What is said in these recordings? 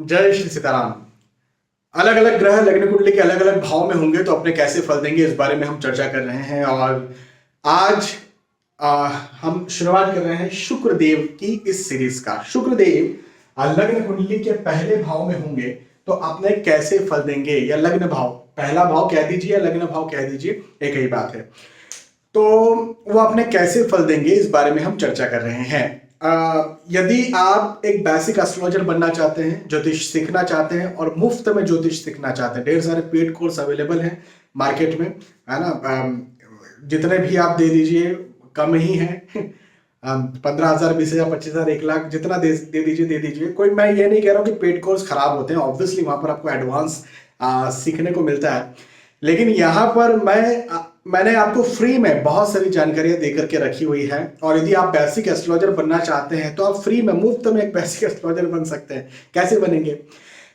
जय श्री सीताराम। अलग अलग ग्रह लग्न कुंडली के अलग अलग भाव में होंगे तो अपने कैसे फल देंगे, इस बारे में हम चर्चा कर रहे हैं। और आज हम शुरुआत कर रहे हैं शुक्रदेव की इस सीरीज का। शुक्रदेव लग्न कुंडली के पहले भाव में होंगे तो अपने कैसे फल देंगे, या लग्न भाव, पहला भाव कह दीजिए या लग्न भाव कह दीजिए, एक ही बात है। तो वो अपने कैसे फल देंगे इस बारे में हम चर्चा कर रहे हैं। यदि आप एक बेसिक एस्ट्रोलॉजर बनना चाहते हैं, ज्योतिष सीखना चाहते हैं और मुफ्त में ज्योतिष सीखना चाहते हैं, ढेर सारे पेड कोर्स अवेलेबल हैं मार्केट में, है ना। जितने भी आप दे दीजिए कम ही है। 15,000, 20,000, 25,000, 1 लाख, जितना दे दीजिए। कोई, मैं ये नहीं कह रहा हूँ कि पेड कोर्स खराब होते हैं, ऑब्वियसली वहां पर आपको एडवांस सीखने को मिलता है। लेकिन यहाँ पर मैंने आपको फ्री में बहुत सारी जानकारियां देकर के रखी हुई है। और यदि आप बेसिक एस्ट्रोलॉजर बनना चाहते हैं तो आप फ्री में, मुफ्त में एक बेसिक एस्ट्रोलॉजर बन सकते हैं। कैसे बनेंगे?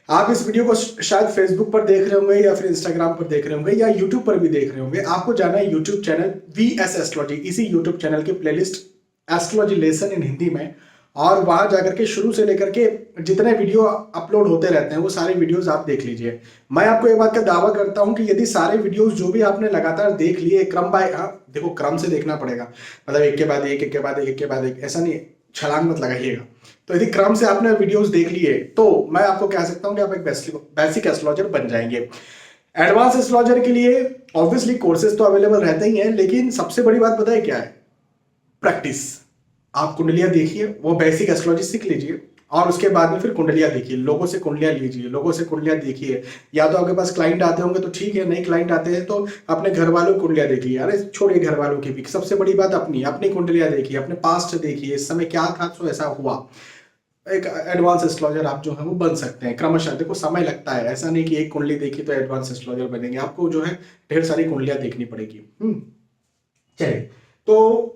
आप इस वीडियो को शायद फेसबुक पर देख रहे होंगे या फिर इंस्टाग्राम पर देख रहे होंगे या यूट्यूब पर भी देख रहे होंगे। आपको जाना है यूट्यूब चैनल VS एस्ट्रोलॉजी, इसी यूट्यूब चैनल की playlist astrology lesson in Hindi में, और वहां जाकर के शुरू से लेकर के जितने वीडियो अपलोड होते रहते हैं वो सारे वीडियोस आप देख लीजिए। मैं आपको एक बात का दावा करता हूं कि यदि सारे वीडियोस जो भी आपने लगातार देख लिए क्रम बाय, देखो क्रम से देखना पड़ेगा, मतलब एक के बाद एक, एक के बाद एक, एक के बाद एक, ऐसा नहीं, छलांग मत लगाइएगा। तो यदि क्रम से आपने वीडियोस देख लिए तो मैं आपको कह सकता हूं कि आप एक बेसिक एस्ट्रोलॉजर बन जाएंगे। एडवांस एस्ट्रोलॉजर के लिए ऑब्वियसली कोर्सेज तो अवेलेबल रहते ही हैं, लेकिन सबसे बड़ी बात पता है क्या है? प्रैक्टिस। आप कुंडलियां देखिए, वो बेसिक एस्ट्रोलॉजी सीख लीजिए और उसके बाद में फिर कुंडलियां देखिए, लोगों से कुंडलियां लीजिए, लोगों से कुंडलियां देखिए। या तो आपके पास क्लाइंट आते होंगे तो ठीक है, नहीं क्लाइंट आते हैं तो अपने घर वालों की कुंडलियां देखिए। अरे छोड़िए घर वालों की भी, सबसे बड़ी बात अपनी अपनी कुंडलियां देखिए, अपने पास्ट देखिए, इस समय क्या था तो ऐसा हुआ। एक एडवांस एस्ट्रोलॉजर आप जो है वो बन सकते हैं क्रमशः। देखो समय लगता है, ऐसा नहीं कि एक कुंडली देखी तो एडवांस एस्ट्रोलॉजर बनेंगे, आपको जो है ढेर सारी कुंडलियां देखनी पड़ेगी। चलिए, तो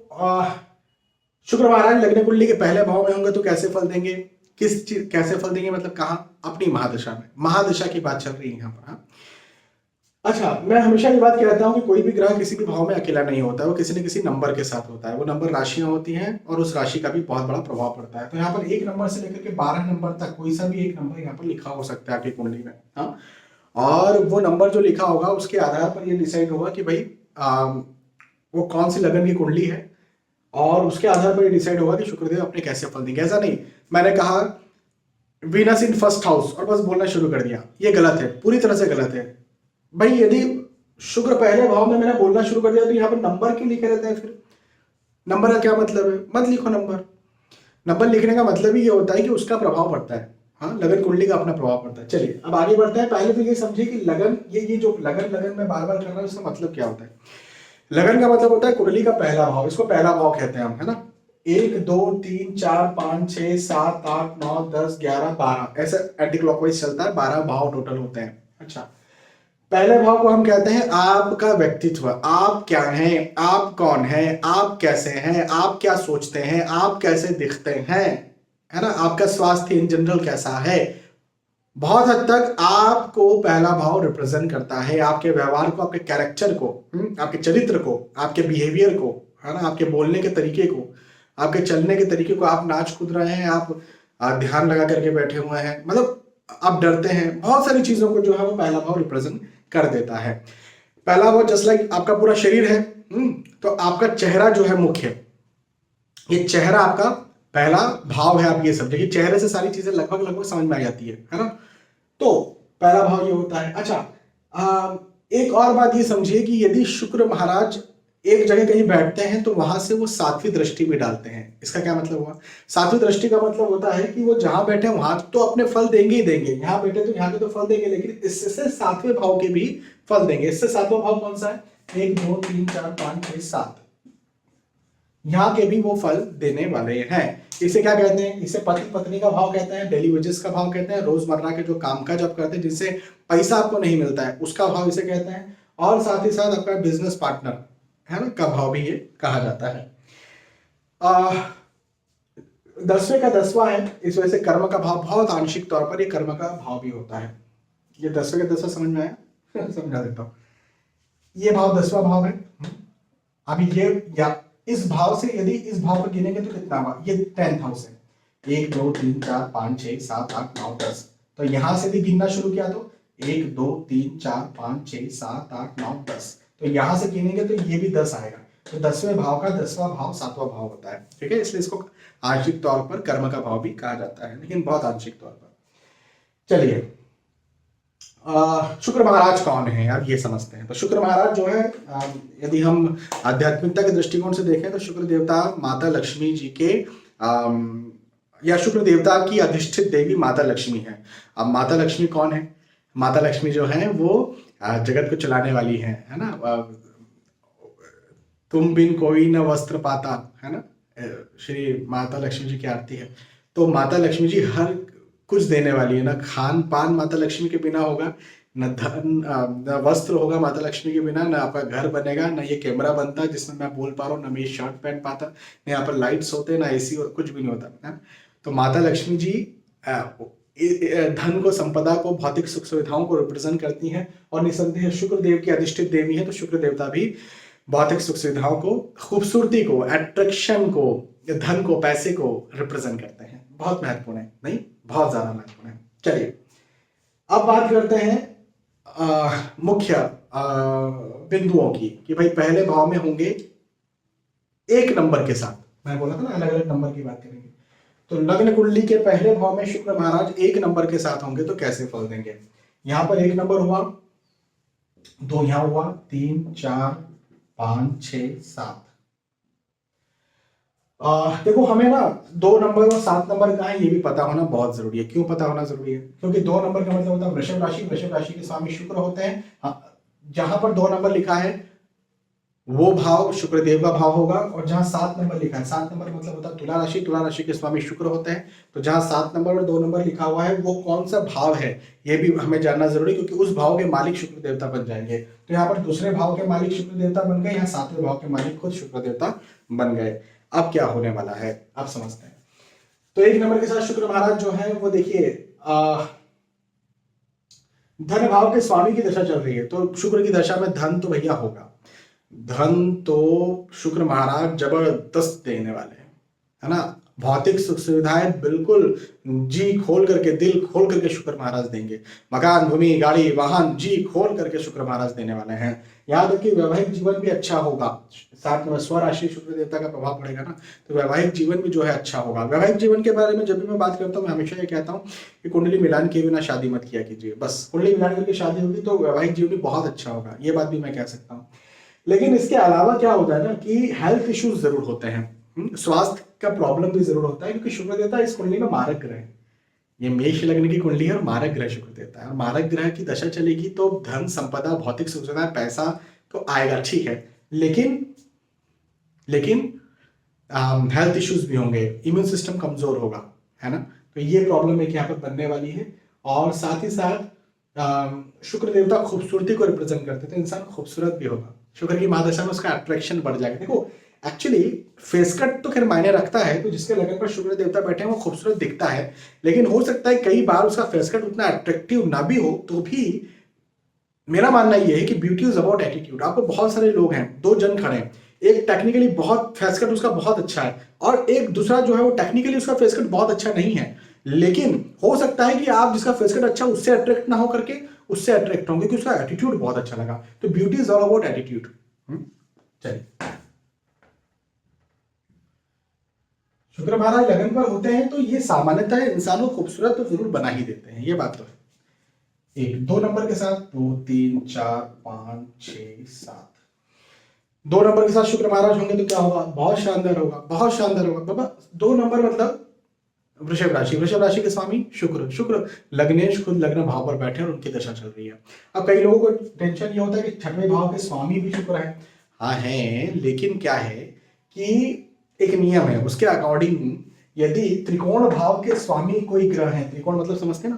शुक्रवार आज लग्न कुंडली के पहले भाव में होंगे तो कैसे फल देंगे, किस चीज कैसे फल देंगे, मतलब कहाँ? अपनी महादशा में। महादशा की बात चल रही है यहाँ पर। हाँ, अच्छा, मैं हमेशा ये बात कहता हूँ कि कोई भी ग्रह किसी भी भाव में अकेला नहीं होता है, वो किसी न किसी नंबर के साथ होता है। वो नंबर राशियां होती हैं और उस राशि का भी बहुत बड़ा प्रभाव पड़ता है। तो यहाँ पर 1 नंबर से लेकर के 12 नंबर तक कोई सा भी एक नंबर यहाँ पर लिखा हो सकता है आपकी कुंडली में। हाँ, और वो नंबर जो लिखा होगा उसके आधार पर ये डिसाइड होगा कि भाई वो कौन सी लगन की कुंडली है, और उसके आधार पर ये डिसाइड होगा कि शुक्रदेव अपने कैसे फल देंगे। ऐसा नहीं मैंने कहा वीनस इन फर्स्ट हाउस और बस बोलना शुरू कर दिया, ये गलत है, पूरी तरह से गलत है भाई। यदि शुक्र पहले भाव में मैंने बोलना शुरू कर दिया तो यहाँ पर नंबर क्यों लिखे रहते हैं? फिर नंबर का क्या मतलब है? मत लिखो नंबर। नंबर लिखने का मतलब ही ये होता है कि उसका प्रभाव पड़ता है। हाँ, लगन कुंडली का अपना प्रभाव पड़ता है। चलिए अब आगे बढ़ते हैं। पहले तो ये समझिए कि लगन, ये जो लगन लगन में बार बार कर रहा हूं, इसका मतलब क्या होता है? लगन का मतलब होता है कुंडली का पहला भाव, इसको पहला भाव कहते हैं हम, है ना। 1 2 3 4 5 6 7 8 9 10 11 12, ऐसे एंटी क्लॉकवाइज चलता है, 12 भाव टोटल होते हैं। अच्छा, पहले भाव को हम कहते हैं आपका व्यक्तित्व। आप क्या हैं, आप कौन हैं, आप कैसे हैं, आप क्या सोचते हैं, आप कैसे दिखते हैं, है ना। आपका स्वास्थ्य इन जनरल कैसा है। बहुत हद तक आपको पहला भाव रिप्रेजेंट करता है, आपके व्यवहार को, आपके कैरेक्टर को, आपके चरित्र को, आपके बिहेवियर को, है ना, आपके बोलने के तरीके को, आपके चलने के तरीके को। आप नाच कूद रहे हैं, आप ध्यान लगा करके बैठे हुए हैं, मतलब आप डरते हैं, बहुत सारी चीजों को जो है वो पहला भाव रिप्रेजेंट कर देता है। पहला भाव जस्ट लाइक आपका पूरा शरीर है, तो आपका चेहरा जो है मुख्य, ये चेहरा आपका पहला भाव है। आप ये समझिए कि चेहरे से सारी चीजें लगभग लगभग समझ में आ जाती है ना। तो पहला भाव ये होता है। अच्छा, एक और बात ये समझिए कि यदि शुक्र महाराज एक जगह कहीं बैठते हैं तो वहां से वो 7वीं दृष्टि भी डालते हैं। इसका क्या मतलब हुआ? 7वीं दृष्टि का मतलब होता है कि वो जहां बैठे वहां तो अपने फल देंगे ही देंगे, यहाँ बैठे तो यहाँ के तो फल देंगे, लेकिन इससे 7वें भाव के भी फल देंगे। इससे 7वां भाव कौन सा है? 1 2 3 4 5 6 7, यहाँ के भी वो फल देने वाले हैं। इसे क्या कहते हैं? इसे पति पत्नी का भाव कहते हैं, डेली वेजेस का भाव कहते हैं, रोजमर्रा के जो कामकाज आप करते हैं जिससे पैसा आपको नहीं मिलता है उसका भाव इसे कहते हैं, और साथ ही साथ आपका बिजनेस पार्टनर, है ना, का भाव भी ये कहा जाता है। 10वें का 10वां है, इस वजह से कर्म का भाव बहुत आंशिक तौर पर ये कर्म का भाव भी होता है। ये 10वें का 10वां समझ में आया? समझा देता हूं। ये भाव 10वां भाव है। अभी ये, या इस भाव से यदि इस भाव पर गिनेंगे तो कितना हुआ? ये 10th हाउस है। 1 2 3 4 5 6 7 8 9 10, तो यहां से भी गिनना शुरू किया तो 1 2 3 4 5 6 7 8 9 10, तो यहां से गिनेंगे तो ये भी 10 आएगा। तो 10वें भाव का 10वां भाव 7वां भाव होता है, ठीक है। इसलिए इसको आंशिक तौर पर कर्म का भाव भी कहा जाता है, लेकिन बहुत आंशिक तौर पर। चलिए, शुक्र महाराज कौन है अब ये समझते हैं। तो शुक्र महाराज जो है, यदि हम आध्यात्मिकता के दृष्टिकोण से देखें तो शुक्र देवता माता लक्ष्मी जी के या शुक्र देवता की अधिष्ठित देवी माता लक्ष्मी है। अब माता लक्ष्मी कौन है? माता लक्ष्मी जो है वो जगत को चलाने वाली है ना। तुम बिन कोई न वस्त्र पाता, है ना, श्री माता लक्ष्मी जी की आरती है। तो माता लक्ष्मी जी हर कुछ देने वाली है ना। खान पान माता लक्ष्मी के बिना होगा, न धन न वस्त्र होगा माता लक्ष्मी के बिना, न आपका घर बनेगा, न ये कैमरा बनता जिसमें मैं बोल पा रहा हूँ, न मैं शर्ट पहन पाता, न यहाँ पर लाइट्स होते, ना एसी, कुछ भी नहीं होता है। तो माता लक्ष्मी जी धन को, संपदा को, भौतिक सुख सुविधाओं को रिप्रेजेंट करती हैं और निसंदेह शुक्र देव की अधिष्ठित देवी है। तो शुक्र देवता भी भौतिक सुख सुविधाओं को, खूबसूरती को, अट्रैक्शन को, धन को, पैसे को रिप्रेजेंट करते हैं। बहुत महत्वपूर्ण है, नहीं बहुत ज्यादा महत्वपूर्ण है। चलिए अब बात करते हैं मुख्य बिंदुओं की, कि भाई पहले भाव में होंगे 1 नंबर के साथ। मैं बोला था ना अलग अलग नंबर की बात करेंगे। तो लग्न कुंडली के पहले भाव में शुक्र महाराज 1 नंबर के साथ होंगे तो कैसे फल देंगे। यहां पर 1 नंबर हुआ, 2 यहां हुआ, 3 4 5 6 7। देखो हमें ना 2 नंबर और 7 नंबर का है ये भी पता होना बहुत जरूरी है। क्यों पता होना जरूरी है? क्योंकि 2 नंबर का मतलब होता है वृषभ राशि। वृषभ राशि के स्वामी शुक्र होते हैं। जहां पर 2 नंबर लिखा है वो भाव शुक्रदेव का भाव होगा, और जहां 7 नंबर लिखा है, 7 नंबर मतलब होता है तुला राशि। तुला राशि के स्वामी शुक्र होते हैं। तो जहां 7 नंबर और 2 नंबर लिखा हुआ है वो कौन सा भाव है ये भी हमें जानना जरूरी, क्योंकि उस भाव के मालिक शुक्र देवता बन जाएंगे। तो यहाँ पर दूसरे भाव के मालिक शुक्र देवता बन गए, यहाँ 7वें भाव के मालिक खुद शुक्र देवता बन गए। अब क्या होने वाला है अब समझते हैं। तो 1 नंबर के साथ शुक्र महाराज जो है वो देखिए धन भाव के स्वामी की दशा चल रही है। तो शुक्र की दशा में धन तो भैया होगा, धन तो शुक्र महाराज जबरदस्त देने वाले हैं, है ना। भौतिक सुख सुविधाएं बिल्कुल जी खोल करके, दिल खोल करके शुक्र महाराज देंगे। मकान, भूमि, गाड़ी, वाहन जी खोल करके शुक्र महाराज देने वाले हैं। याद रखिए वैवाहिक जीवन भी अच्छा होगा। साथ में स्वराशि शुक्र देवता का प्रभाव पड़ेगा ना, तो वैवाहिक जीवन भी जो है अच्छा होगा। वैवाहिक जीवन के बारे में जब भी मैं बात करता हूँ मैं हमेशा ये कहता हूँ कि कुंडली मिलान किए बिना शादी मत किया कीजिए। बस कुंडली मिलान करके शादी होगी तो वैवाहिक जीवन भी बहुत अच्छा होगा, ये बात भी मैं कह सकता हूँ। लेकिन इसके अलावा क्या होता है ना कि हेल्थ इश्यूज जरूर होते हैं, स्वास्थ्य का प्रॉब्लम भी जरूर होता है, क्योंकि शुक्र देवता इस कुंडली में मारक ग्रह है। ये मेष लग्न की कुंडली है और मारक ग्रह शुक्र देवता है। और मारक ग्रह की दशा चलेगी तो धन, संपदा, भौतिक सुख सुविधा, पैसा तो आएगा, ठीक है, लेकिन हेल्थ इश्यूज भी होंगे, इम्यून सिस्टम कमजोर होगा, है ना। तो ये प्रॉब्लम एक यहाँ पर बनने वाली है। और साथ ही साथ शुक्र देवता खूबसूरती को रिप्रेजेंट करते हैं, तो इंसान खूबसूरत भी होगा। शुक्र की महादशा में उसका अट्रैक्शन बढ़ जाएगा। देखो एक्चुअली फेस कट तो खैर मायने रखता है, तो जिसके लगन पर शुक्र देवता बैठे हैं वो खूबसूरत दिखता है, लेकिन हो सकता है कई बार उसका फेस कट उतना अट्रैक्टिव ना भी हो। तो भी मेरा मानना यह है कि ब्यूटी इज अबाउट एटीट्यूड। आपको बहुत सारे लोग हैं, 2 जन खड़े हैं, एक टेक्निकली बहुत फेस कट उसका बहुत अच्छा है और एक दूसरा जो है वो टेक्निकली उसका फेस कट बहुत अच्छा नहीं है, लेकिन हो सकता है कि आप जिसका फेस कट अच्छा उससे अट्रैक्ट ना हो करके उससे अट्रैक्ट होंगे कि उसका एटीट्यूड बहुत अच्छा लगा। तो beauty is all about attitude. चलिए, शुक्र महाराज लगन पर होते हैं तो ये सामान्यतः इंसान को खूबसूरत तो जरूर बना ही देते हैं, ये बात तो है। 1 2 नंबर के साथ 2 3 4 5 6 7 2 नंबर के साथ शुक्र महाराज होंगे तो क्या होगा? बहुत शानदार होगा, बहुत शानदार होगा बाबा। 2 नंबर मतलब वृषभ राशि। वृषभ राशि के स्वामी शुक्र। शुक्र लग्नेश खुद लग्न भाव पर बैठे और उनकी दशा चल रही है। अब कई लोगों को टेंशन ये होता है कि 6वें भाव के स्वामी भी शुक्र है। हाँ है, लेकिन क्या है कि एक नियम है, उसके अकॉर्डिंग यदि त्रिकोण भाव के स्वामी कोई ग्रह है, त्रिकोण मतलब समझते ना,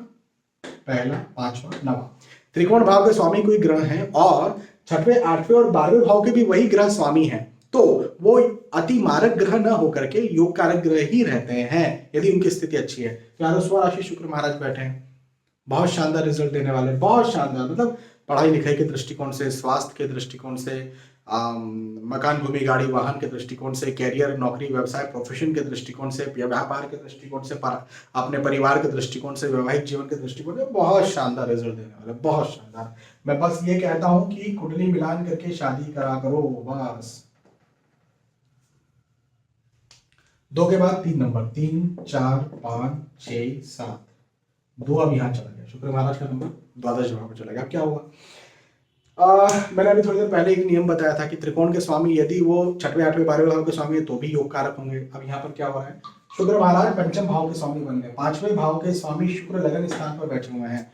पहला, 5वां, 9वां, त्रिकोण भाव के स्वामी कोई ग्रह है और 6वें, 8वें और 12वें भाव के भी वही ग्रह स्वामी हैं, तो वो अति मारक ग्रह न होकर के योग कारक ग्रह ही रहते हैं यदि उनकी स्थिति अच्छी है। तो यहाँ स्वराशि शुक्र महाराज बैठे हैं, बहुत शानदार रिजल्ट देने वाले, बहुत शानदार। मतलब पढ़ाई लिखाई के दृष्टिकोण से, स्वास्थ्य के दृष्टिकोण से, मकान, भूमि, गाड़ी, वाहन के दृष्टिकोण से, कैरियर, नौकरी, व्यवसाय, प्रोफेशन के दृष्टिकोण से, व्यापार के दृष्टिकोण से, अपने परिवार के दृष्टिकोण से, वैवाहिक जीवन के दृष्टिकोण से बहुत शानदार रिजल्ट देने वाला, बहुत शानदार। मैं बस ये कहता हूं कि कुंडली मिलान करके शादी करा करो बस। 2 के बाद 3 नंबर, 3, 4, 5, 6, 7, 2 अब यहाँ चला गया, शुक्र महाराज का नंबर द्वादश भाव में चला गया। अब क्या हुआ, मैंने अभी थोड़ी देर पहले एक नियम बताया था कि त्रिकोण के स्वामी यदि वो 6वें 8वें 12वें भाव के स्वामी है तो भी योग कारक होंगे। अब यहाँ पर क्या हो रहा है, शुक्र महाराज पंचम भाव के स्वामी बन गए, 5वें भाव के स्वामी शुक्र लगन स्थान पर बैठे हुए हैं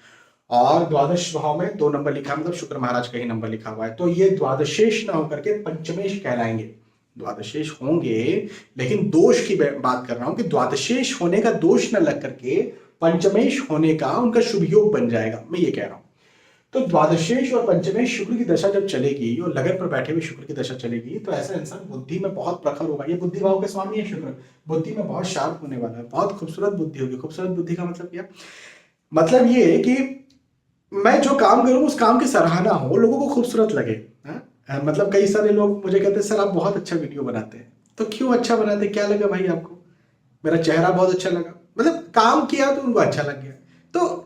और द्वादश भाव में 2 नंबर लिखा, मतलब शुक्र महाराज का ही नंबर लिखा हुआ है, तो ये द्वादशेष ना होकर के पंचमेश कहलाएंगे। द्वादशेष होंगे लेकिन दोष की बात कर रहा हूं कि द्वादशेष होने का दोष न लग करके पंचमेश होने का उनका शुभ योग बन जाएगा, मैं ये कह रहा हूं। तो द्वादशेष और पंचमेश शुक्र की दशा जब चलेगी और लगन पर बैठे हुए शुक्र की दशा चलेगी तो ऐसा इंसान बुद्धि में बहुत प्रखर होगा। ये बुद्धि भाव के स्वामी है शुक्र, बुद्धि में बहुत शार्प होने वाला है, बहुत खूबसूरत बुद्धि होगी। खूबसूरत बुद्धि का मतलब क्या, मतलब ये कि मैं जो काम करूं उस काम की सराहना हो, लोगों को खूबसूरत लगे। मतलब कई सारे लोग मुझे कहते हैं सर आप बहुत अच्छा वीडियो बनाते हैं, तो क्यों अच्छा बनाते, क्या लगा भाई आपको, मेरा चेहरा बहुत अच्छा लगा, मतलब काम किया तो उनको अच्छा लग गया। तो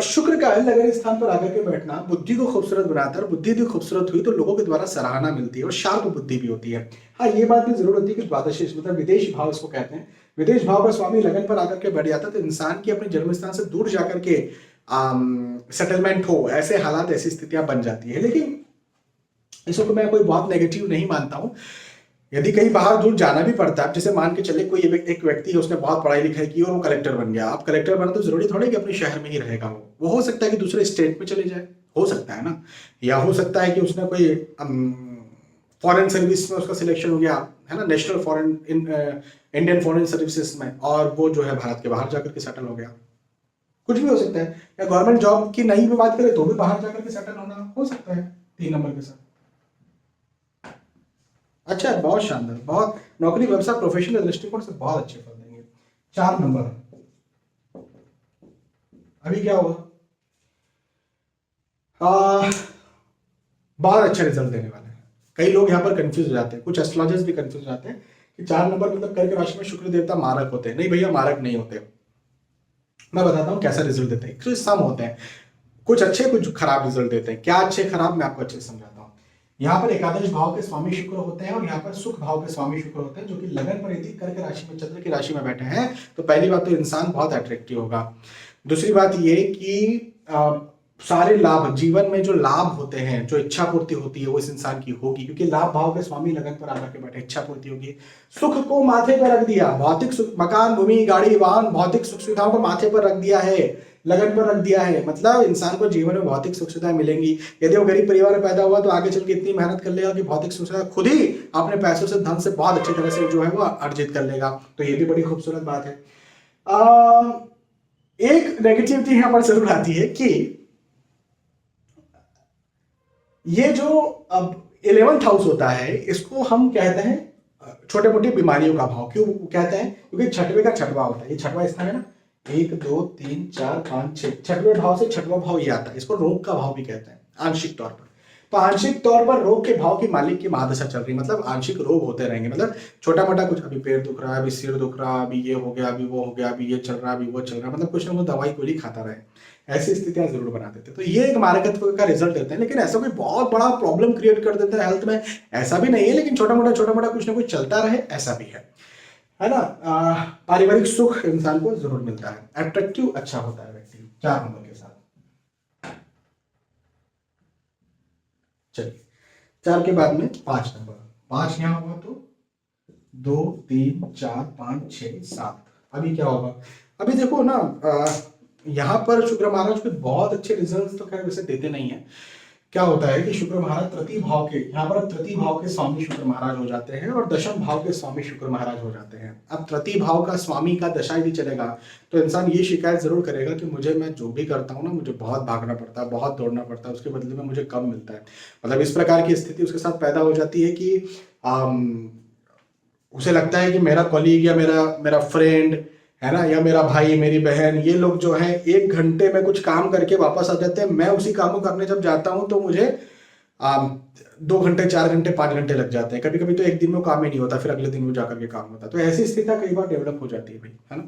शुक्र का लगन स्थान पर आकर के बैठना बुद्धि को खूबसूरत बनाता है, और बुद्धि यदि खूबसूरत हुई तो लोगों के द्वारा सराहना मिलती है और शार्प बुद्धि भी होती है। हाँ, ये बात भी जरूर होती है कि द्वादशेष मतलब विदेश भाव इसको कहते हैं, विदेश भाव का स्वामी लगन पर आकर के बैठ जाता है तो इंसान की अपने जन्म स्थान से दूर जाकर के सेटलमेंट हो, ऐसे हालात ऐसी स्थितियां बन जाती है। लेकिन इसको मैं कोई बहुत नेगेटिव नहीं मानता हूं। यदि कहीं बाहर दूर जाना भी पड़ता है, जैसे मान के चले कोई एक व्यक्ति है, उसने बहुत पढ़ाई लिखाई की और वो कलेक्टर बन गया। अब कलेक्टर बना तो जरूरी थोड़ी कि अपने शहर में ही रहेगा, वो हो सकता है कि दूसरे स्टेट में चले जाए, हो सकता है ना, या हो सकता है कि उसने कोई फॉरेन सर्विस में उसका सिलेक्शन हो गया है ना, national foreign Indian foreign services में, और वो जो है भारत के बाहर जाकर के सेटल हो गया, कुछ भी हो सकता है। या गवर्नमेंट जॉब की नहीं भी बात करें तो भी बाहर जाकर के सेटल होना हो सकता है 3 नंबर के साथ। अच्छा, बहुत शानदार, बहुत नौकरी, व्यवसाय, प्रोफेशनल दृष्टिकोण से बहुत अच्छे फल देंगे। 4 नंबर, अभी क्या हुआ, बहुत अच्छा रिजल्ट देने वाले हैं। कई लोग यहाँ पर कंफ्यूज हो जाते हैं, कुछ एस्ट्रोलॉजर्स भी कंफ्यूज हो जाते हैं कि 4 नंबर मतलब कर्क राशि में शुक्र देवता मारक होते हैं। नहीं भैया, मारक नहीं होते। मैं बताता हूँ कैसा रिजल्ट देते हैं। कुछ सम होते हैं, कुछ अच्छे कुछ खराब रिजल्ट देते हैं। क्या अच्छे खराब मैं आपको अच्छे से समझाता हूँ। यहाँ पर एकादश भाव के स्वामी शुक्र होते हैं और यहाँ पर सुख भाव के स्वामी शुक्र होते हैं, जो कि लगन पर यदि कर्क राशि में चंद्र की राशि में बैठे हैं तो पहली बात तो इंसान बहुत अट्रैक्टिव होगा। दूसरी बात ये कि सारे लाभ जीवन में जो लाभ होते हैं, जो इच्छा पूर्ति होती है वो इस इंसान की होगी, क्योंकि लाभ भाव के स्वामी लगन पर आकर के बैठे, इच्छा पूर्ति होगी। सुख को माथे पर रख दिया, भौतिक सुख, मकान, भूमि, गाड़ी, वाहन, भौतिक सुख सुविधाओं को माथे पर रख दिया है, लगन पर रख दिया है, मतलब इंसान को जीवन में भौतिक सुख सुविधाएं मिलेंगी। यदि वो गरीब परिवार में पैदा हुआ तो आगे चल के इतनी मेहनत कर लेगा कि भौतिक सुख सुविधा खुद ही अपने पैसों से, धन से बहुत अच्छी तरह से जो है वो अर्जित कर लेगा। तो ये भी बड़ी खूबसूरत बात है। एक नेगेटिविटी यहाँ पर जरूर आती है कि ये जो अब 11th हाउस होता है इसको हम कहते हैं छोटे मोटी बीमारियों का भाव। क्यों कहते हैं, क्योंकि 6वें का 6वां होता है, ये 6वां स्थान है ना, 1 2 3 4 5 6, 6वें भाव से 6वां भाव ये आता है। इसको रोग का भाव भी कहते हैं आंशिक तौर पर। तो आंशिक तौर पर रोग के भाव की मालिक की महादशा चल रही, मतलब आंशिक रोग होते रहेंगे, मतलब छोटा मोटा कुछ, अभी पैर दुख रहा है, अभी सिर दुख रहा, अभी ये हो गया, अभी वो हो गया, अभी ये चल रहा, अभी वो चल रहा, मतलब कुछ ना कुछ दवाई गोली खाता रहे, ऐसी स्थितियां जरूर बना देते हैं। तो ये एक मारकत्व का रिजल्ट देते हैं, लेकिन ऐसा कोई बहुत बड़ा प्रॉब्लम क्रिएट कर देता है हेल्थ में, ऐसा भी नहीं है। लेकिन छोटा मोटा कुछ ना कुछ चलता रहे, ऐसा भी है ना। पारिवारिक सुख इंसान को जरूर मिलता है, अट्रैक्टिव अच्छा होता है व्यक्ति 4 नंबर के साथ। चलिए 4 के बाद में 5 नंबर, 5 यहाँ हुआ तो 2 3 4 5 6 7। अभी क्या होगा, अभी देखो ना, यहाँ पर शुक्र महाराज के बहुत अच्छे रिजल्ट्स तो खैर वैसे देते नहीं है। क्या होता है कि शुक्र महाराज तृतीय भाव के, यहाँ पर तृतीय भाव के स्वामी शुक्र महाराज हो जाते हैं और दशम भाव के स्वामी शुक्र महाराज हो जाते हैं। अब तृतीय भाव का स्वामी का दशा यदि चलेगा तो इंसान ये शिकायत जरूर करेगा कि मुझे, मैं जो भी करता हूँ ना, मुझे बहुत भागना पड़ता है, बहुत दौड़ना पड़ता है, उसके बदले में मुझे कम मिलता है। मतलब इस प्रकार की स्थिति उसके साथ पैदा हो जाती है कि उसे लगता है कि मेरा कॉलीग या मेरा फ्रेंड है ना, या मेरा भाई, मेरी बहन, ये लोग जो है 1 घंटे में कुछ काम करके वापस आ जाते हैं। मैं उसी काम को करने जब जाता हूं तो मुझे 2 घंटे 4 घंटे 5 घंटे लग जाते हैं, कभी कभी तो एक दिन में काम ही नहीं होता, फिर अगले दिन में जाकर के काम होता है। तो ऐसी स्थितियाँ कई बार डेवलप हो जाती है भाई, है ना।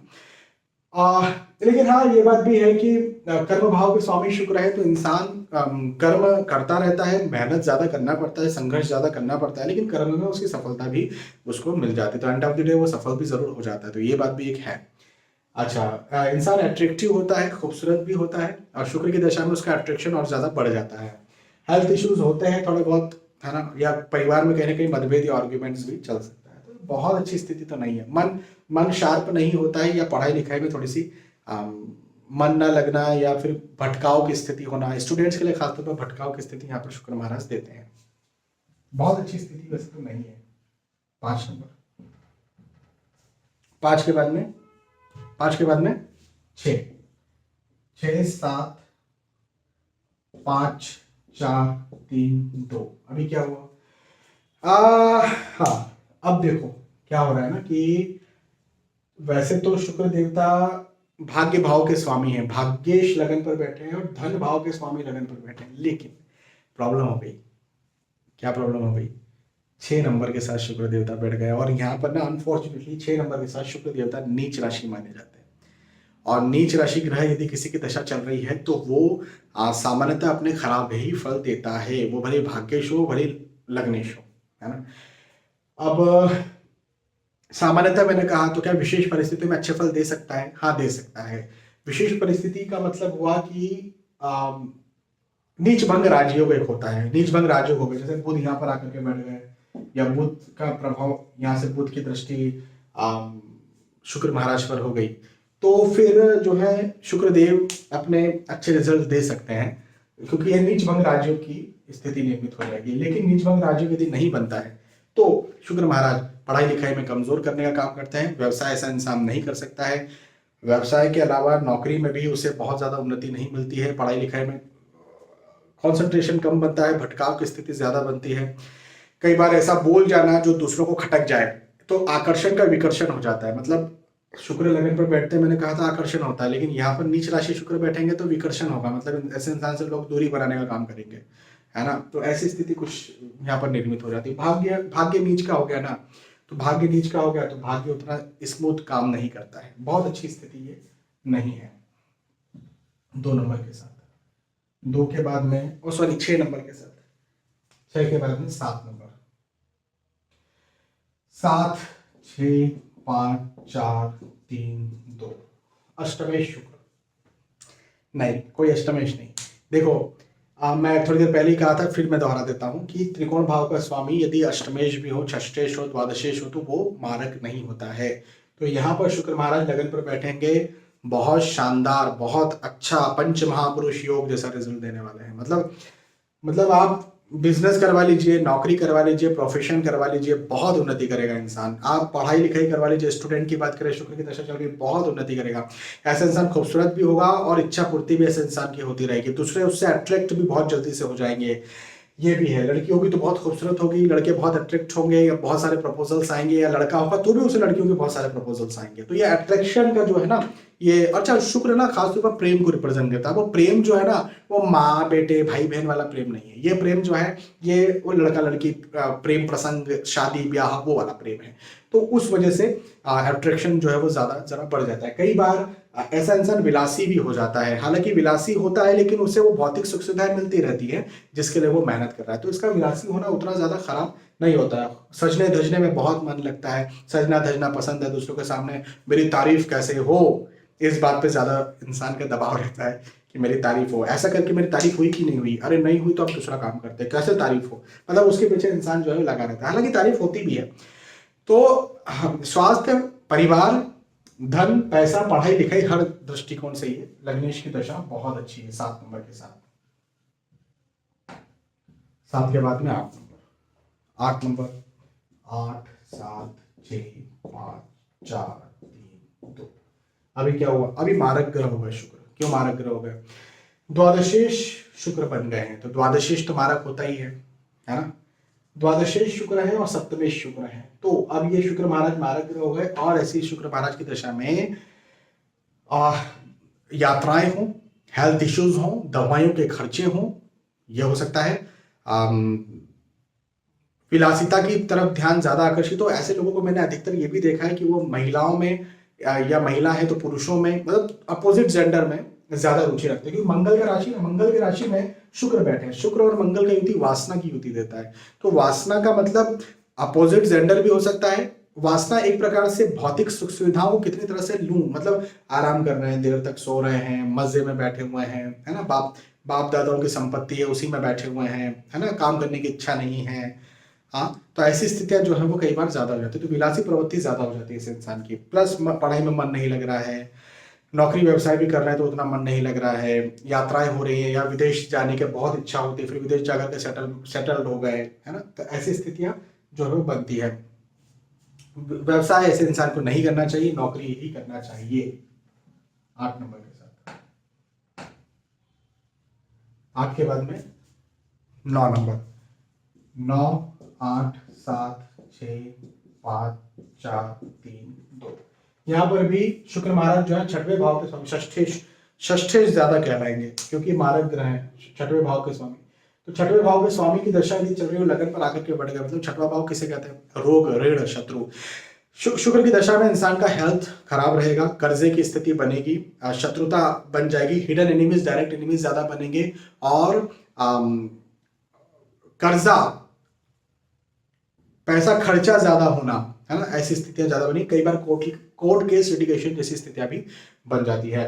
लेकिन हाँ ये बात भी है कि कर्म भाव के स्वामी शुक्र है तो इंसान कर्म करता रहता है, मेहनत ज्यादा करना पड़ता है, संघर्ष ज्यादा करना पड़ता है, लेकिन कर्म में उसकी सफलता भी उसको मिल जाती है, तो एंड ऑफ द डे वो सफल भी जरूर हो जाता है, तो ये बात भी एक है। अच्छा, इंसान अट्रैक्टिव होता है, खूबसूरत भी होता है, और शुक्र की दशा में उसका अट्रैक्शन और ज्यादा बढ़ जाता है। हेल्थ इश्यूज होते हैं थोड़े बहुत, है ना, या परिवार में कहीं ना कहीं मतभेद या आर्ग्यूमेंट्स भी चल सकता है, तो बहुत अच्छी स्थिति तो नहीं है। मन मन शार्प नहीं होता है, या पढ़ाई लिखाई में थोड़ी सी मन न लगना, या फिर भटकाव की स्थिति होना, स्टूडेंट्स के लिए खासतौर पर भटकाव की स्थिति यहाँ पर शुक्र महाराज देते हैं। बहुत अच्छी स्थिति वैसे तो नहीं है। 5 नंबर, 5 के बाद में 6, 6 7 5 4 3 2। अभी क्या हुआ? हाँ, अब देखो क्या हो रहा है ना कि वैसे तो शुक्र देवता भाग्य भाव के स्वामी हैं, भाग्येश लगन पर बैठे हैं, और धन भाव के स्वामी लगन पर बैठे हैं, लेकिन प्रॉब्लम हो गई। क्या प्रॉब्लम हो गई? 6 नंबर के साथ शुक्र देवता बैठ गए, और यहाँ पर ना अनफॉर्चुनेटली 6 नंबर के साथ शुक्र देवता नीच राशि माने जाते हैं। और नीच राशि ग्रह यदि किसी की दशा चल रही है तो वो सामान्यतः अपने खराब ही फल देता है, वो भले भाग्येश हो भले लग्नेश हो, है ना। अब सामान्यतः मैंने कहा तो क्या विशेष परिस्थिति में अच्छे फल दे सकता है? हाँ दे सकता है। विशेष परिस्थिति का मतलब हुआ कि नीच भंग राजयोग एक होता है, नीच भंग राजयोग हो गए, जैसे बुध यहाँ पर आकर के बैठ गए, या बुध का प्रभाव यहाँ से बुध की दृष्टि शुक्र महाराज पर हो गई, तो फिर जो है शुक्रदेव अपने अच्छे रिजल्ट दे सकते हैं, क्योंकि यह नीच भंग राजयोग की स्थिति निर्मित हो जाएगी। लेकिन नीच भंग राजयोग यदि नहीं बनता है तो शुक्र महाराज पढ़ाई लिखाई में कमजोर करने का काम करते हैं, व्यवसाय ऐसा इंसान नहीं कर सकता है, व्यवसाय के अलावा नौकरी में भी उसे बहुत ज्यादा उन्नति नहीं मिलती है, पढ़ाई लिखाई में कंसंट्रेशन कम बनता है, भटकाव की स्थिति ज्यादा बनती है, कई बार ऐसा बोल जाना जो दूसरों को खटक जाए, तो आकर्षण का विकर्षण हो जाता है। मतलब शुक्र लगन पर बैठते मैंने कहा था आकर्षण होता है, लेकिन यहाँ पर नीच राशि शुक्र बैठेंगे तो विकर्षण होगा, मतलब ऐसे इंसान से लोग दूरी बनाने का काम करेंगे, है ना। तो ऐसी स्थिति कुछ यहाँ पर निर्मित हो जाती है। भाग्य भाग्य नीच का हो गया ना, तो भाग्य नीच का हो गया तो भाग्य उतना स्मूथ काम नहीं करता है, बहुत अच्छी स्थिति ये नहीं है। 2 नंबर के साथ, 2 के बाद में, और सॉरी 6 नंबर के साथ, 6 के बाद में 7 नंबर, 7 6 5 4 3 2। अष्टमेश शुक्र नहीं, कोई अष्टमेश नहीं। देखो मैं थोड़ी देर पहले ही कहा था, फिर मैं दोहरा देता हूं कि त्रिकोण भाव का स्वामी यदि अष्टमेश भी हो, षष्टेश हो, द्वादशेश हो, तो वो मारक नहीं होता है। तो यहाँ पर शुक्र महाराज लगन पर बैठेंगे, बहुत शानदार, बहुत अच्छा पंच महापुरुष योग जैसा रिजल्ट देने वाले हैं। मतलब आप बिजनेस करवा लीजिए, नौकरी करवा लीजिए, प्रोफेशन करवा लीजिए, बहुत उन्नति करेगा इंसान। आप पढ़ाई लिखाई करवा लीजिए, स्टूडेंट की बात करें, शुक्र की दशा चल रही, बहुत उन्नति करेगा। ऐसा इंसान खूबसूरत भी होगा, और इच्छा पूर्ति भी ऐसे इंसान की होती रहेगी, दूसरे उससे अट्रैक्ट भी बहुत जल्दी से हो जाएंगे। ये भी है, लड़की होगी तो बहुत खूबसूरत होगी, लड़के बहुत अट्रैक्ट होंगे, या बहुत सारे प्रपोजल्स आएंगे, या लड़का होगा तो भी उसे लड़कियों के बहुत सारे प्रपोजल्स आएंगे। तो ये अट्रैक्शन का जो है ना, ये अच्छा शुक्र ना खासतौर पर प्रेम को रिप्रेजेंट करता है। वो प्रेम जो है ना, वो माँ बेटे भाई बहन वाला प्रेम नहीं है, ये प्रेम जो है ये वो लड़का लड़की प्रेम प्रसंग, शादी ब्याह, वो वाला प्रेम है। तो उस वजह से अट्रैक्शन जो है वो ज्यादा जरा बढ़ जाता है। कई बार ऐसा इंसान विलासी भी हो जाता है, हालांकि विलासी होता है लेकिन उसे वो भौतिक सुख सुविधाएं मिलती रहती है जिसके लिए वो मेहनत कर रहा है, तो इसका विलासी होना उतना ज्यादा खराब नहीं होता है। सजने धजने में बहुत मन लगता है, सजना धजना पसंद है, दूसरों के सामने मेरी तारीफ कैसे हो, इस बात पे ज्यादा इंसान का दबाव रहता है कि मेरी तारीफ हो, ऐसा करके मेरी तारीफ हुई कि नहीं हुई, अरे नहीं हुई तो आप दूसरा काम करते हैं, कैसे तारीफ हो, मतलब उसके पीछे इंसान जो है लगा रहता है। हालांकि तारीफ होती भी है। तो स्वास्थ्य, परिवार, धन, पैसा, पढ़ाई लिखाई, हर दृष्टिकोण से ये लग्नेश की दशा बहुत अच्छी है। 7 नंबर के साथ, 7 के बाद में 8 नंबर, 8 नंबर, 8 7 6 5 4 3 2। अभी क्या हुआ? अभी मारक ग्रह हो गए शुक्र। क्यों मारक ग्रह हो गए? द्वादशेश शुक्र बन गए हैं, तो द्वादशेश तो मारक होता ही है ना। द्वादशेश शुक्र है और सप्तमेश शुक्र है, तो अब ये शुक्र महाराज मारक ग्रह हो गए, और ऐसी शुक्र महाराज की दशा में यात्राएं हों, हेल्थ इश्यूज हों, दवाइयों के खर्चे हों, यह हो सकता है। विलासिता की तरफ ध्यान ज्यादा आकर्षित हो, ऐसे लोगों को मैंने अधिकतर ये भी देखा है कि वो महिलाओं में या महिला है तो पुरुषों में, मतलब अपोजिट जेंडर में ज्यादा रुचि रखते हैं। क्योंकि मंगल की राशि में शुक्र बैठे हैं, शुक्र और मंगल का युति वासना की युति देता है। तो वासना का मतलब अपोजिट जेंडर भी हो सकता है। वासना एक प्रकार से भौतिक सुख सुविधाओं को कितनी तरह से लूं, मतलब आराम कर रहे हैं, देर तक सो रहे हैं, मजे में बैठे हुए हैं, है ना, बाप दादाओं की संपत्ति है उसी में बैठे हुए हैं, है ना, काम करने की इच्छा नहीं है। हाँ, तो ऐसी स्थितियां जो है वो कई बार ज्यादा हो जाती है, तो विलासी प्रवृत्ति ज्यादा हो जाती है इस इंसान की। प्लस पढ़ाई में मन नहीं लग रहा है, नौकरी व्यवसाय भी कर रहे हैं तो उतना मन नहीं लग रहा है, यात्राएं हो रही है या विदेश जाने की बहुत इच्छा होती है, फिर विदेश जाकर के सेटल्ड हो गए, है ना, तो ऐसी स्थितियां जो है वो बनती है। व्यवसाय ऐसे इंसान को नहीं करना चाहिए, नौकरी ही करना चाहिए। 8 नंबर के साथ 8 के बाद में 9 नंबर, 9 8 7 6 5 4 3 2। यहां पर भी शुक्र महाराज जो है छठवें भाव के स्वामी, षष्ठेश ज्यादा कहलाएंगे क्योंकि मारक ग्रह है छठवें भाव के स्वामी। तो छठवें भाव के स्वामी की दशा यदि चल रही हो, लगन पर आकर के बढ़ गया, मतलब छठवां भाव किसे कहते हैं, रोग, ऋण, शत्रु। शुक्र की दशा में इंसान का हेल्थ खराब रहेगा, कर्जे की स्थिति बनेगी, शत्रुता बन जाएगी, हिडन एनिमीज डायरेक्ट एनिमीज ज्यादा बनेंगे, और कर्जा, पैसा खर्चा ज्यादा होना, है ना, ऐसी स्थितियां ज्यादा बनी। कई बार कोर्ट केस लिटिगेशन जैसी स्थितियां भी बन जाती है।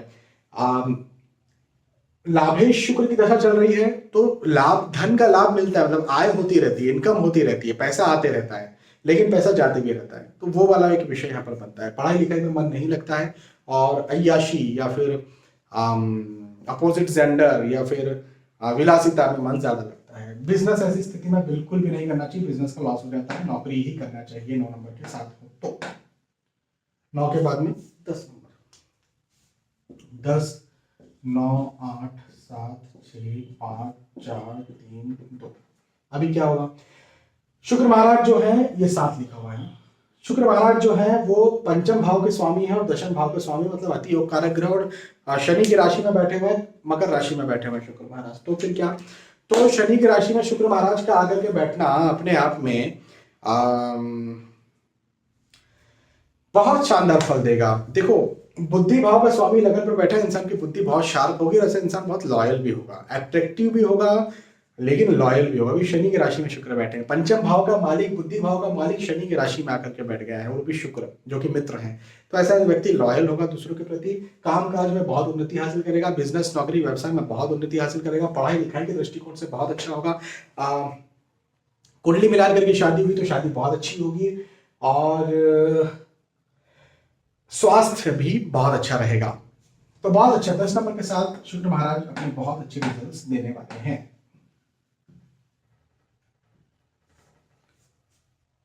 लाभेश शुक्र की दशा चल रही है तो लाभ, धन का लाभ मिलता है, मतलब आय होती रहती है, इनकम होती रहती है, पैसा आते रहता है, लेकिन पैसा जाते भी रहता है, तो वो वाला एक विषय यहाँ पर बनता है। पढ़ाई लिखाई में मन नहीं लगता है, और अय्याशी या फिर अपोजिट जेंडर या फिर विलासिता में मन ज्यादा लगता है। बिजनेस ऐसी स्थिति में बिल्कुल भी नहीं करना चाहिए, बिजनेस का लॉस हो जाता है, नौकरी ही करना चाहिए 9 नंबर के साथ हो तो। 9 के बाद में 10 नंबर, 10 9 8 7 6 5 4 3 2। अभी क्या होगा, शुक्र महाराज जो है ये 7 लिखा हुआ है। शुक्र महाराज जो है वो पंचम भाव के स्वामी है और दशम भाव के स्वामी, मतलब अति योग कारक ग्रह, और शनि की राशि में बैठे हुए, मकर राशि में बैठे हुए शुक्र महाराज। तो फिर क्या, तो शनि की राशि में शुक्र महाराज का आकर के बैठना अपने आप में बहुत शानदार फल देगा। देखो, बुद्धि भाव का स्वामी लगन पर बैठा इंसान की बुद्धि बहुत शार्प होगी, और ऐसे इंसान बहुत लॉयल भी होगा, अट्रैक्टिव भी होगा, लेकिन लॉयल भी होगा। अभी शनि की राशि में शुक्र बैठे हैं, पंचम भाव का मालिक, बुद्धि भाव का मालिक शनि की राशि में आकर के बैठ गया है, वो भी शुक्र जो कि मित्र हैं। तो ऐसा व्यक्ति लॉयल होगा दूसरों के प्रति, काम काज में बहुत उन्नति हासिल करेगा, बिजनेस नौकरी व्यवसाय में बहुत उन्नति हासिल करेगा, पढ़ाई लिखाई के दृष्टिकोण से बहुत अच्छा होगा। कुंडली मिलाकर के शादी हुई तो शादी बहुत अच्छी होगी, और स्वास्थ्य भी बहुत अच्छा रहेगा। तो बहुत अच्छा, 10 नंबर के साथ शुक्र महाराज अपने बहुत अच्छे रिजल्ट्स देने वाले हैं।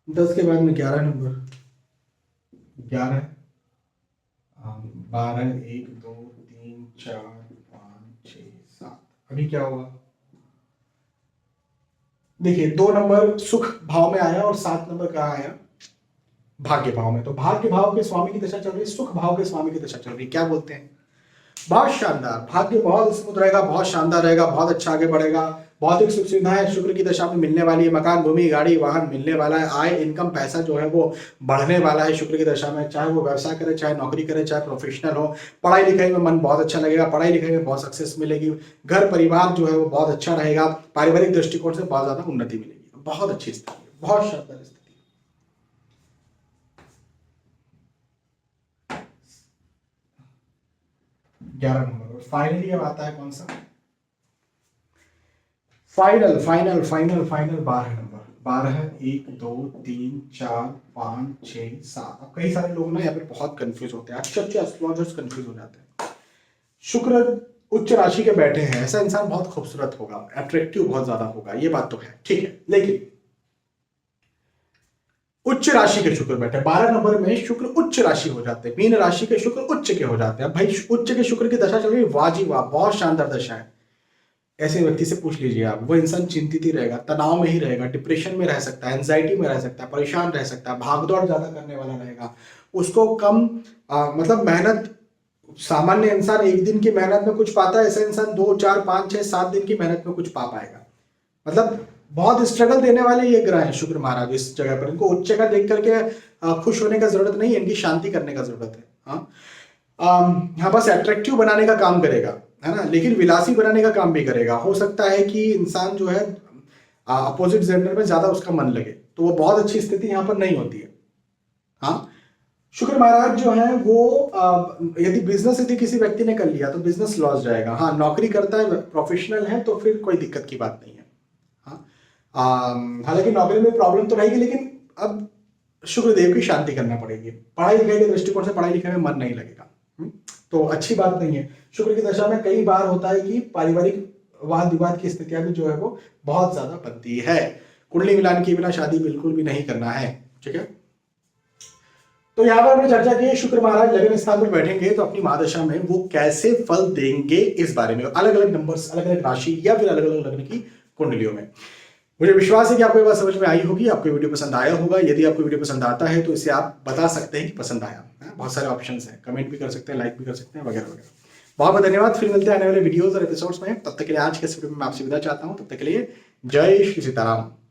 10 के बाद में 11 नंबर, 11 12 1 2 3 4 5 6 7। अभी क्या होगा, देखिए 2 नंबर सुख भाव में आया और 7 नंबर कहाँ आया, भाग्य भाव में। तो भाग्य भाव के स्वामी की दशा चल रही, सुख भाव के स्वामी की दशा चल रही। क्या बोलते हैं, बहुत शानदार, भाग्य बहुत स्मूथ रहेगा, बहुत शानदार रहेगा, बहुत अच्छा आगे बढ़ेगा, भौतिक सुख सुविधाएं शुक्र की दशा में मिलने वाली है, मकान भूमि गाड़ी वाहन मिलने वाला है, आय इनकम पैसा जो है वो बढ़ने वाला है शुक्र की दशा में, चाहे वो व्यवसाय करे, चाहे नौकरी करे, चाहे प्रोफेशनल हो। पढ़ाई लिखाई में मन बहुत अच्छा लगेगा, पढ़ाई लिखाई में बहुत सक्सेस मिलेगी, घर परिवार जो है वो बहुत अच्छा रहेगा, पारिवारिक दृष्टिकोण से बहुत ज्यादा उन्नति मिलेगी। बहुत अच्छी स्थिति, बहुत शानदार स्थिति। 11 नंबर। फाइनली अब आता है कौन सा, final final final final 12 number, 12 1 2 3 4 5 6 7। अब कई सारे लोग ना यहाँ पे बहुत कंफ्यूज होते हैं, अच्छे एस्ट्रोलॉजर्स कंफ्यूज हो जाते हैं। शुक्र उच्च राशि के बैठे हैं, ऐसा इंसान बहुत खूबसूरत होगा, अट्रैक्टिव बहुत ज्यादा होगा, ये बात तो है, ठीक है, लेकिन उच्च राशि के शुक्र बैठे 12 नंबर में, शुक्र उच्च राशि हो जाते हैं, मीन राशि के शुक्र उच्च के हो जाते हैं। भाई उच्च के शुक्र की दशा चल रही है, वाह जी वाह, बहुत शानदार दशा है। ऐसे व्यक्ति से पूछ लीजिए आप, वो इंसान चिंतित ही रहेगा, तनाव में ही रहेगा, डिप्रेशन में रह सकता है, एंजाइटी में रह सकता है, परेशान रह सकता है, भागदौड़ ज्यादा करने वाला रहेगा, उसको कम मतलब मेहनत, सामान्य इंसान एक दिन की मेहनत में कुछ पाता है, ऐसा इंसान 2 4 5 6 7 दिन की मेहनत में कुछ पा पाएगा। मतलब बहुत स्ट्रगल देने वाले ये ग्रह हैं शुक्र महाराज इस जगह पर। इनको उच्च जगह देख करके खुश होने का जरूरत नहीं है, इनकी शांति करने का जरूरत है। हाँ बस अट्रैक्टिव बनाने का काम करेगा, है ना, लेकिन विलासी बनाने का काम भी करेगा। हो सकता है कि इंसान जो है अपोजिट जेंडर में ज्यादा उसका मन लगे, तो वो बहुत अच्छी स्थिति यहाँ पर नहीं होती है। हाँ, शुक्र महाराज जो है वो यदि बिजनेस यदि किसी व्यक्ति ने कर लिया तो बिजनेस लॉस जाएगा। हाँ, नौकरी करता है, प्रोफेशनल है, तो फिर कोई दिक्कत की बात नहीं है। हाँ, हालांकि नौकरी में प्रॉब्लम तो रहेगी, लेकिन अब शुक्रदेव की शांति करना पड़ेगी। पढ़ाई लिखाई के दृष्टिकोण से पढ़ाई लिखाई में मन नहीं लगेगा, तो अच्छी बात नहीं है। शुक्र की दशा में कई बार होता है कि पारिवारिक वाद विवाद की स्थितियां भी जो है वो बहुत ज्यादा बनती है। कुंडली मिलान के बिना शादी बिल्कुल भी नहीं करना है, ठीक है। तो यहाँ पर हमने चर्चा की शुक्र महाराज लगन स्थान पर बैठेंगे तो अपनी महादशा में वो कैसे फल देंगे इस बारे में, अलग अलग नंबर्स, अलग अलग राशि या फिर अलग अलग लग्न की कुंडलियों में। मुझे विश्वास है कि आपको ये बात समझ में आई होगी, आपको वीडियो पसंद आया होगा। यदि आपको वीडियो पसंद आता है तो इसे आप बता सकते हैं कि पसंद आया। बहुत सारे ऑप्शंस हैं, कमेंट भी कर सकते हैं, लाइक भी कर सकते हैं, वगैरह वगैरह। बहुत बहुत धन्यवाद। फिर मिलते हैं आने वाले वीडियोस और एपिसोड्स में। तब तक के लिए आज के इस वीडियो में मैं आपसे विदा चाहता हूं। तब तक के लिए जय श्री सीताराम।